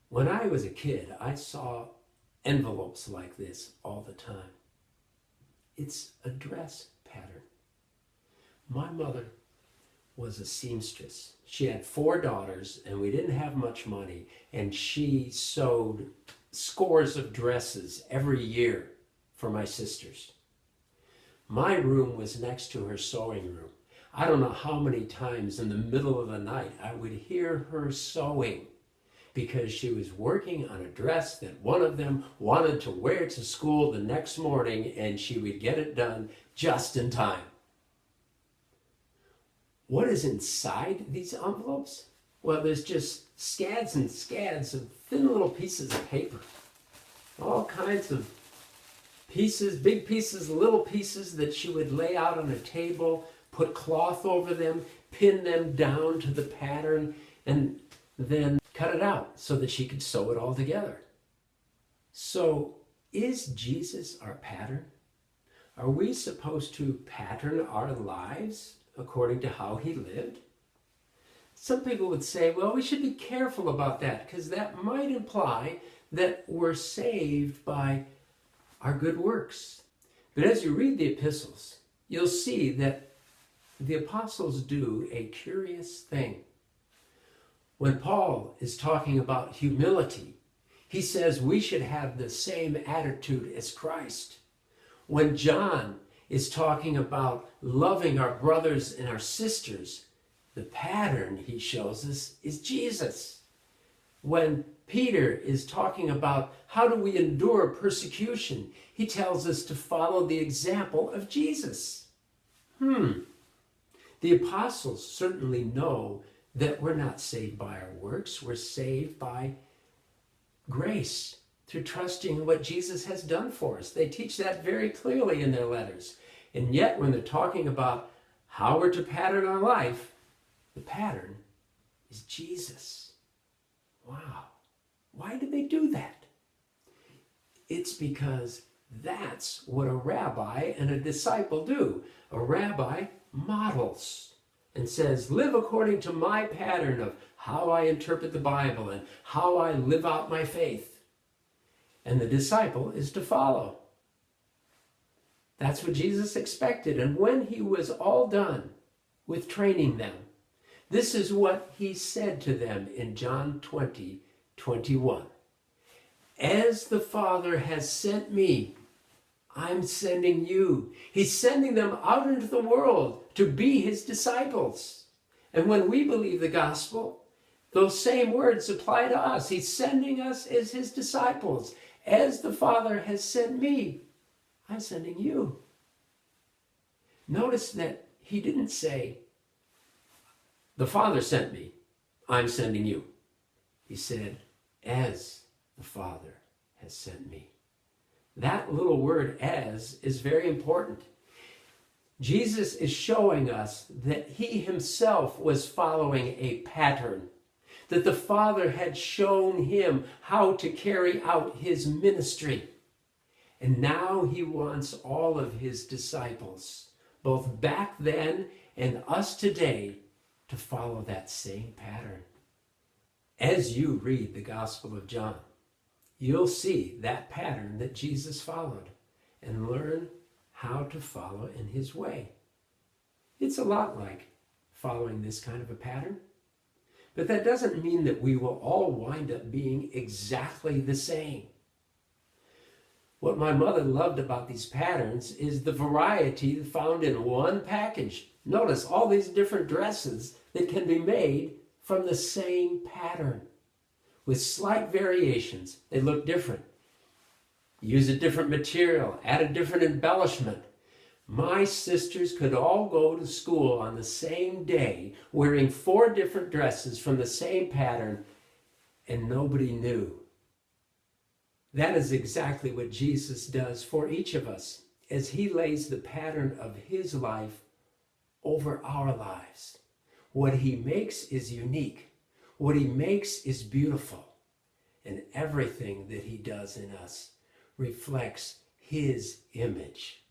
When I was a kid, I saw envelopes like this all the time. It's a dress pattern. My mother was a seamstress. She had 4 daughters, and we didn't have much money, and she sewed scores of dresses every year for my sisters. My room was next to her sewing room. I don't know how many times in the middle of the night I would hear her sewing because she was working on a dress that one of them wanted to wear to school the next morning, and she would get it done just in time. What is inside these envelopes? Well, there's just scads and scads of thin little pieces of paper. All kinds of pieces, big pieces, little pieces that she would lay out on a table, put cloth over them, pin them down to the pattern, and then cut it out so that she could sew it all together. So, is Jesus our pattern? Are we supposed to pattern our lives according to how he lived? Some people would say, well, we should be careful about that because that might imply that we're saved by our good works. But as you read the epistles, you'll see that the apostles do a curious thing. When Paul is talking about humility, he says we should have the same attitude as Christ. When John is talking about loving our brothers and our sisters, the pattern he shows us is Jesus. When Peter is talking about how do we endure persecution, he tells us to follow the example of Jesus. The apostles certainly know that we're not saved by our works. We're saved by grace through trusting in what Jesus has done for us. They teach that very clearly in their letters. And yet, when they're talking about how we're to pattern our life, the pattern is Jesus. Wow. Why do they do that? It's because that's what a rabbi and a disciple do. A rabbi models and says, live according to my pattern of how I interpret the Bible and how I live out my faith. And the disciple is to follow. That's what Jesus expected. And when he was all done with training them, this is what he said to them in John 20:21. As the Father has sent me, I'm sending you. He's sending them out into the world to be his disciples. And when we believe the gospel, those same words apply to us. He's sending us as his disciples. As the Father has sent me, I'm sending you. Notice that he didn't say, the Father sent me, I'm sending you. He said, as the Father has sent me. That little word as is very important. Jesus is showing us that he himself was following a pattern, that the Father had shown him how to carry out his ministry. And now he wants all of his disciples, both back then and us today, to follow that same pattern. As you read the Gospel of John, you'll see that pattern that Jesus followed and learn how to follow in his way. It's a lot like following this kind of a pattern, but that doesn't mean that we will all wind up being exactly the same. What my mother loved about these patterns is the variety found in one package. Notice all these different dresses that can be made from the same pattern. With slight variations, they look different. Use a different material, add a different embellishment. My sisters could all go to school on the same day wearing 4 different dresses from the same pattern, and nobody knew. That is exactly what Jesus does for each of us as he lays the pattern of his life over our lives. What he makes is unique. What he makes is beautiful. And everything that he does in us reflects his image.